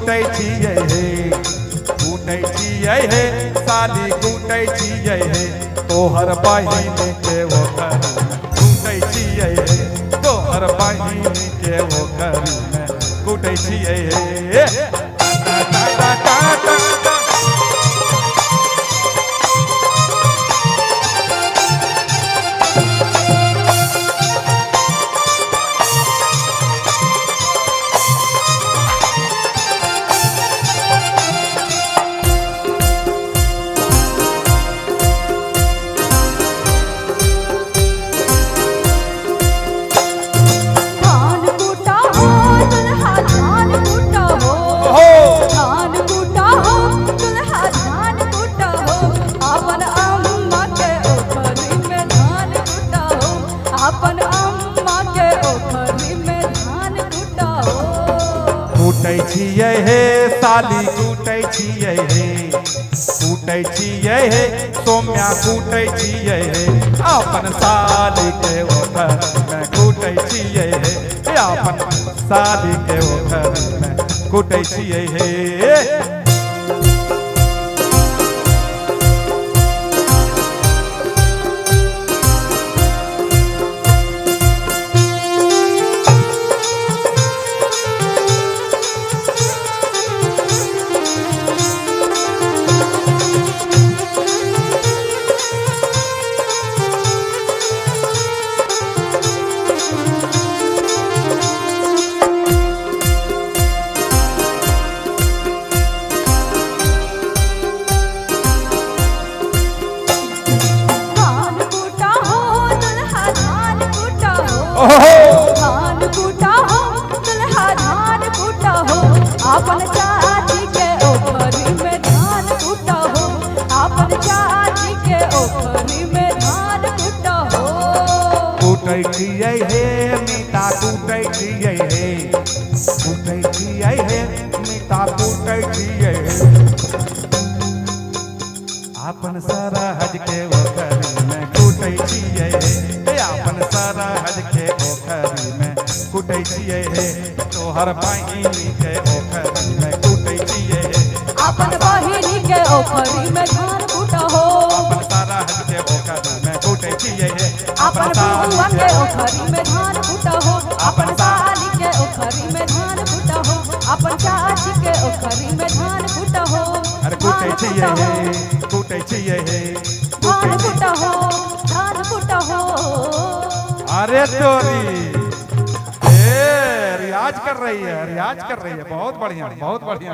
कूटै छियै हे, कूटै छियै हे साली कूटै छियै हे, तोहर बहिन के ओकर कूटै छियै हे, तोहर बहिन के ओकर कूटै छियै हे। कूटै छियै हे साली कूटै छियै हे, कूटै छियै हे सोम्या कूटै छियै हे, अपन साली के ओकर में कूटै छियै हे, अपन साली के ओकर में कूटै छियै हे। धान कूटा हो दुल्हा धान कूटा हो, अपन चाची के ओखरी में धान कूटा हो, अपन चाची के ओखरी में धान कूटा हो। कूटै छियै हे मीठा कूटै छियै हे, कूटै छियै हे मीठा कूटै छियै हे, अपन सरहज के ओखरी में कूटै छियै हे, अपन सरहज के ओखरी में कूटै छियै हे, तोहर बहिनी के ओखरी में कूटै छियै हे, अपन बहिनी के ओखरी में धान कूटा हो, अपन सरहज के ओखरी में कूटै छियै हे, अपन बुआ के ओखरी में धान कूटा हो, अपन साली के ओखरी में धान कूटा हो, अपन चाची के ओखरी में धान कूटा हो। अरे कूटै छियै हे, कूटै छियै हे, धान कूटा हो, धान कूटा हो। अरे तोरी रियाज कर रही है, रियाज कर रही है, बहुत बढ़िया बहुत बढ़िया।